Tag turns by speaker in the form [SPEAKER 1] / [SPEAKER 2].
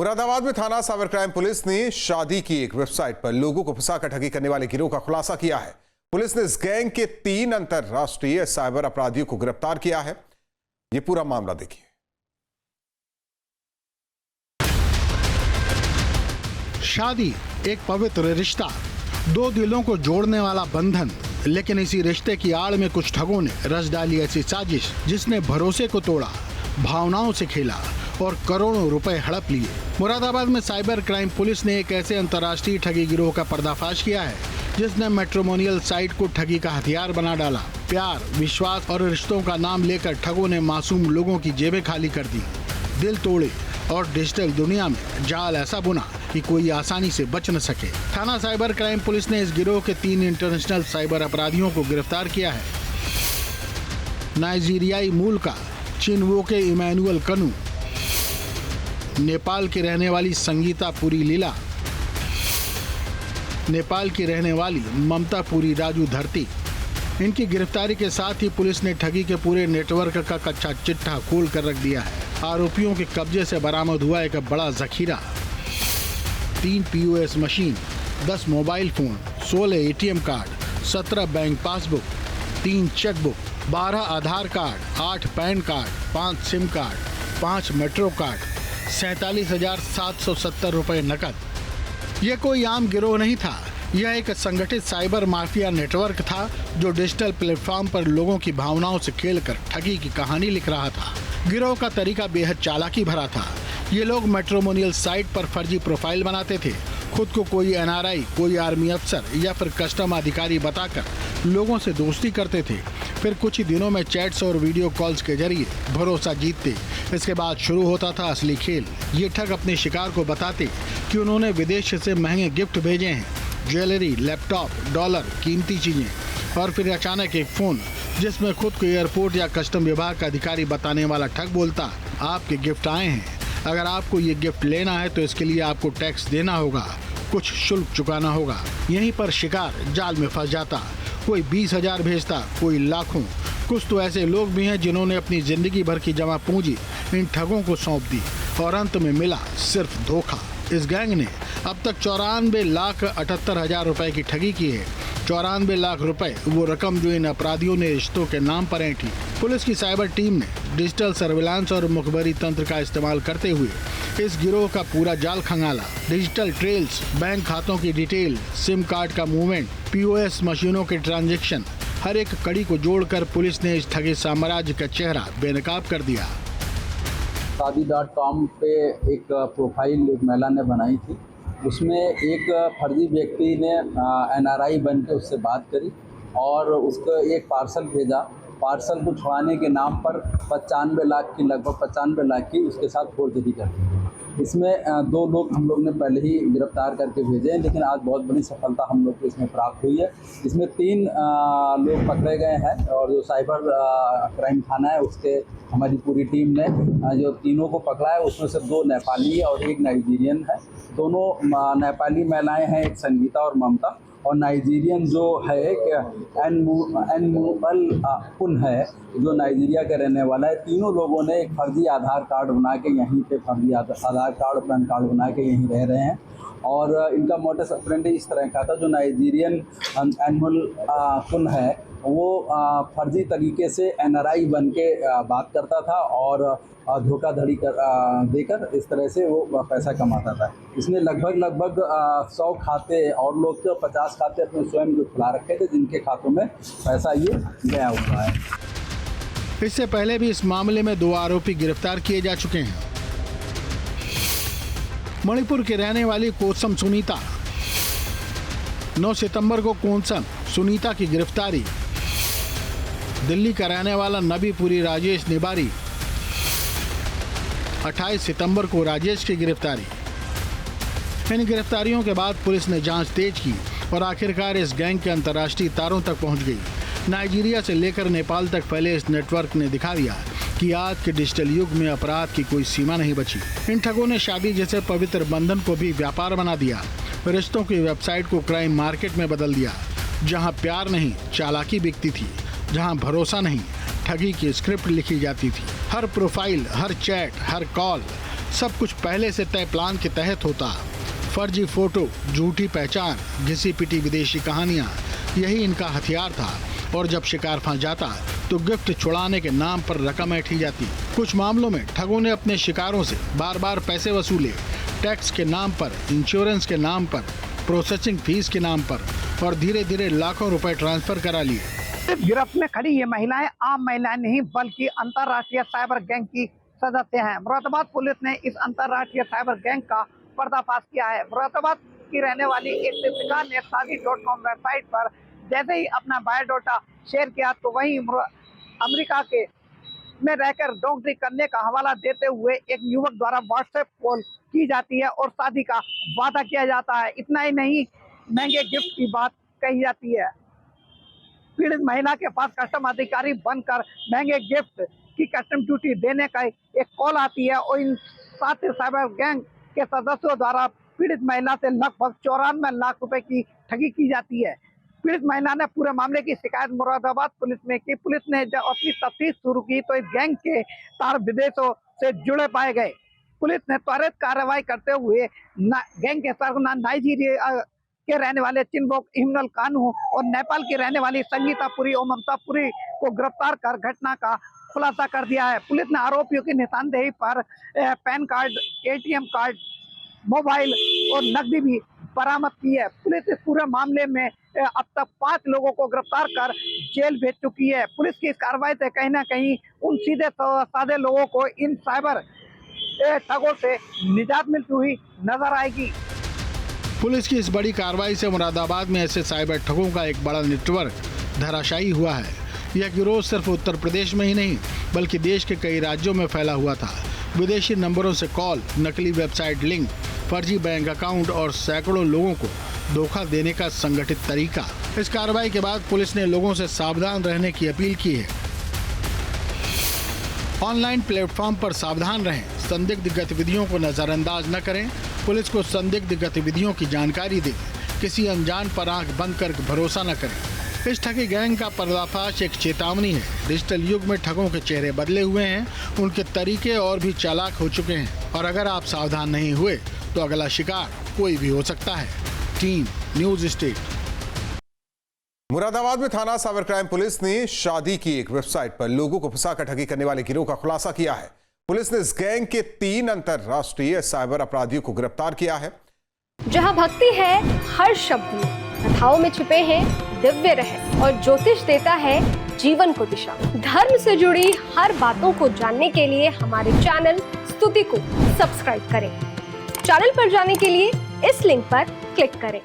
[SPEAKER 1] मुरादाबाद में थाना cyber crime police ने शादी की एक वेबसाइट पर लोगों को फंसाकर ठगी करने वाले गिरोह का खुलासा किया है। पुलिस ने इस गैंग के 3 अंतरराष्ट्रीय साइबर अपराधियों को गिरफ्तार किया है। ये पूरा मामला देखिए।
[SPEAKER 2] शादी एक पवित्र रिश्ता, 2 दिलों को जोड़ने वाला बंधन, लेकिन इसी रिश्ते की आड़ में कुछ ठगों ने रच डाली ऐसी साजिश जिसने भरोसे को तोड़ा, भावनाओं से खेला और करोड़ों रुपए हड़प लिए। मुरादाबाद में साइबर क्राइम पुलिस ने एक ऐसे अंतर्राष्ट्रीय ठगी गिरोह का पर्दाफाश किया है जिसने मैट्रिमोनियल साइट को ठगी का हथियार बना डाला। प्यार, विश्वास और रिश्तों का नाम लेकर ठगों ने मासूम लोगों की जेबें खाली कर दी, दिल तोड़े और डिजिटल दुनिया में जाल ऐसा बुना कि कोई आसानी से बच न सके। थाना साइबर क्राइम पुलिस ने इस गिरोह के 3 इंटरनेशनल साइबर अपराधियों को गिरफ्तार किया है। नाइजीरियाई मूल का चिनवोके इमैनुअल कनू, नेपाल की रहने वाली संगीता पुरी लीला, नेपाल की रहने वाली ममता पुरी राजू धरती। इनकी गिरफ्तारी के साथ ही पुलिस ने ठगी के पूरे नेटवर्क का कच्चा चिट्ठा खोल कर रख दिया है। आरोपियों के कब्जे से बरामद हुआ एक बड़ा जखीरा, 3 POS machine, 10 mobile phone, 16 ATM card, 17 bank passbook, 3 chequebook, 12 Aadhaar card, 8 PAN card, 5 SIM card, 5 metro card, 47,770 रुपए नकद। यह कोई आम गिरोह नहीं था, यह एक संगठित साइबर माफिया नेटवर्क था जो डिजिटल प्लेटफॉर्म पर लोगों की भावनाओं से खेलकर ठगी की कहानी लिख रहा था। गिरोह का तरीका बेहद चालाकी भरा था। ये लोग मैट्रिमोनियल साइट पर फर्जी प्रोफाइल बनाते थे, खुद को कोई NRI, कोई आर्मी अफसर या फिर कस्टम अधिकारी बताकर लोगों से दोस्ती करते थे। फिर कुछ ही दिनों में चैट्स और वीडियो कॉल्स के जरिए भरोसा जीतते। इसके बाद शुरू होता था असली खेल। ये ठग अपने शिकार को बताते कि उन्होंने विदेश से महंगे गिफ्ट भेजे हैं, ज्वेलरी, लैपटॉप, डॉलर, कीमती चीजें, और फिर अचानक एक फोन जिसमें खुद को एयरपोर्ट या कस्टम विभाग का अधिकारी बताने वाला ठग बोलता, आपके गिफ्ट आए हैं, अगर आपको ये गिफ्ट लेना है तो इसके लिए आपको टैक्स देना होगा, कुछ शुल्क चुकाना होगा। यहीं पर शिकार जाल में फंस जाता। कोई 20,000 भेजता, कोई लाखों। कुछ तो ऐसे लोग भी हैं जिन्होंने अपनी जिंदगी भर की जमा पूंजी इन ठगों को सौंप दी और अंत में मिला सिर्फ धोखा। इस गैंग ने अब तक 94,78,000 रुपए की ठगी की है। 94 लाख रुपए वो रकम जो इन अपराधियों ने रिश्तों के नाम पर ऐंठी। पुलिस की साइबर टीम ने डिजिटल सर्विलांस और मुखबरी तंत्र का इस्तेमाल करते हुए इस गिरोह का पूरा जाल खंगाला। डिजिटल ट्रेल्स, बैंक खातों की डिटेल, सिम कार्ड का मूवमेंट, POS मशीनों के ट्रांजैक्शन, हर एक कड़ी को जोड़कर पुलिस ने इस ठगी साम्राज्य का चेहरा बेनकाब कर दिया।
[SPEAKER 3] शादी.com पे एक प्रोफाइल एक महिला ने बनाई थी। उसमें एक फर्जी व्यक्ति ने NRI बन के उससे बात करी और उसको एक पार्सल भेजा। पार्सल को छुड़ाने के नाम पर 95 लाख की, लगभग 95 लाख की उसके साथ फोर्जरी कर दी। इसमें 2 लोग हम लोग ने पहले ही गिरफ्तार करके भेजे हैं, लेकिन आज बहुत बड़ी सफलता हम लोग को इसमें प्राप्त हुई है। इसमें 3 लोग पकड़े गए हैं और जो साइबर क्राइम थाना है उसके हमारी पूरी टीम ने जो तीनों को पकड़ा है उसमें से 2 नेपाली और 1 नाइजीरियन है। दोनों नेपाली महिलाएं हैं, एक संगीता और ममता, और नाइजीरियन जो है एनमुअल कुन है जो नाइजीरिया का रहने वाला है। तीनों लोगों ने एक फर्जी आधार कार्ड बना के यहीं पे फर्जी आधार कार्ड, पैन कार्ड बना के यहीं रह रहे हैं और इनका मोटस ऑपरेंडी इस तरह का था। जो नाइजीरियन एनमुअल कुन है वो फर्जी तरीके से NRI बन के बात करता था और धोखाधड़ी देकर इस तरह से वो पैसा कमाता था। इसने लगभग 100 खाते और लोग के 50 खाते अपने स्वयं के खुला रखे थे जिनके खातों में पैसा ये गया हुआ है।
[SPEAKER 2] इससे पहले भी इस मामले में 2 आरोपी गिरफ्तार किए जा चुके हैं। मणिपुर के रहने वाली कोसम सुनीता, 9 सितंबर को कोसम सुनीता की गिरफ्तारी। दिल्ली का रहने वाला नबीपुरी राजेश निबारी, 28 सितंबर को राजेश की गिरफ्तारी। इन गिरफ्तारियों के बाद पुलिस ने जांच तेज की और आखिरकार इस गैंग के अंतर्राष्ट्रीय तारों तक पहुंच गई। नाइजीरिया से लेकर नेपाल तक फैले इस नेटवर्क ने दिखा दिया कि आज के डिजिटल युग में अपराध की कोई सीमा नहीं बची। इन ठगों ने शादी जैसे पवित्र बंधन को भी व्यापार बना दिया। रिश्तों की वेबसाइट को क्राइम मार्केट में बदल दिया। जहां प्यार नहीं, चालाकी बिकती थी, जहां भरोसा नहीं, ठगी की स्क्रिप्ट लिखी जाती थी। हर प्रोफाइल, हर चैट, हर कॉल सब कुछ पहले से तय प्लान के तहत होता। फर्जी फोटो, झूठी पहचान, घिसी पिटी विदेशी कहानियां, यही इनका हथियार था। और जब शिकार फंस जाता तो गिफ्ट छुड़ाने के नाम पर रकम ऐंठी जाती। कुछ मामलों में ठगों ने अपने शिकारों से बार बार पैसे वसूले, टैक्स के नाम पर, इंश्योरेंस के नाम पर, प्रोसेसिंग फीस के नाम पर, और धीरे धीरे लाखों रुपए ट्रांसफर करा लिए।
[SPEAKER 4] गिरफ्त में खड़ी ये महिलाएं आम महिलाएं नहीं बल्कि अंतर्राष्ट्रीय साइबर गैंग की सदस्य हैं। मुरादाबाद पुलिस ने इस अंतर्राष्ट्रीय साइबर गैंग का पर्दाफाश किया है। मुरादाबाद की रहने वाली एक दीपिका ने shaadi.com वेबसाइट पर जैसे ही अपना बायोडाटा शेयर किया तो वहीं अमेरिका के में रहकर नौकरी करने का हवाला देते हुए एक युवक द्वारा व्हाट्सएप कॉल की जाती है और शादी का वादा किया जाता है। इतना ही नहीं, महंगे गिफ्ट की बात कही जाती है। पीड़ित महिला के पास कस्टम अधिकारी बनकर महंगे गिफ्ट की कस्टम ड्यूटी देने का एक कॉल आती है और इन साथ साइबर गैंग के सदस्यों द्वारा पीड़ित महिला से लगभग 94 लाख रुपए की ठगी की जाती है। पीड़ित महिला ने पूरे मामले की शिकायत मुरादाबाद पुलिस में की। पुलिस ने जब अपनी तफ्तीश शुरू की तो इस गैंग के तार विदेशों से जुड़े पाए गए। पुलिस ने त्वरित कार्रवाई करते हुए गैंग के सरगना नाइजीरिया के रहने वाले चिनबोक इमनल कानू और नेपाल की रहने वाली संगीता पुरी और ममता पुरी को गिरफ्तार कर घटना का खुलासा कर दिया है। पुलिस ने आरोपियों की निशानदेही पर pan card, ATM card, mobile और नकदी भी बरामद की है। पुलिस इस पूरे मामले में अब तक 5 लोगों को गिरफ्तार कर जेल भेज चुकी है। पुलिस की इस कार्रवाई से कहीं ना कहीं उन सीधे साधे लोगों को इन साइबर ठगों से निजात मिलती हुई नजर आएगी।
[SPEAKER 2] पुलिस की इस बड़ी कार्रवाई से मुरादाबाद में ऐसे साइबर ठगों का एक बड़ा नेटवर्क धराशायी हुआ है। यह गिरोह सिर्फ उत्तर प्रदेश में ही नहीं बल्कि देश के कई राज्यों में फैला हुआ था। विदेशी नंबरों से कॉल, नकली वेबसाइट लिंक, फर्जी बैंक अकाउंट और सैकड़ों लोगों को धोखा देने का संगठित तरीका। इस कार्रवाई के बाद पुलिस ने लोगों से सावधान रहने की अपील की है। ऑनलाइन प्लेटफॉर्म पर सावधान रहें, संदिग्ध गतिविधियों को नजरअंदाज न करें। पुलिस को संदिग्ध गतिविधियों की जानकारी दें, किसी अनजान पर आंख बंद कर भरोसा न करें। इस ठगी गैंग का पर्दाफाश एक चेतावनी है। डिजिटल युग में ठगों के चेहरे बदले हुए हैं, उनके तरीके और भी चालाक हो चुके हैं और अगर आप सावधान नहीं हुए तो अगला शिकार कोई भी हो सकता है। Team news state.
[SPEAKER 1] मुरादाबाद में थाना साइबर क्राइम पुलिस ने शादी की एक वेबसाइट पर लोगों को फंसाकर ठगी करने वाले गिरोह का खुलासा किया है। पुलिस ने इस गैंग के 3 अंतर्राष्ट्रीय साइबर अपराधियों को गिरफ्तार किया है।
[SPEAKER 5] जहां भक्ति है हर शब्द में, कथाओं में छुपे हैं दिव्य रहस्य और ज्योतिष देता है जीवन को दिशा। धर्म से जुड़ी हर बातों को जानने के लिए हमारे चैनल स्तुति को सब्सक्राइब करें। चैनल पर जाने के लिए इस लिंक पर क्लिक करें।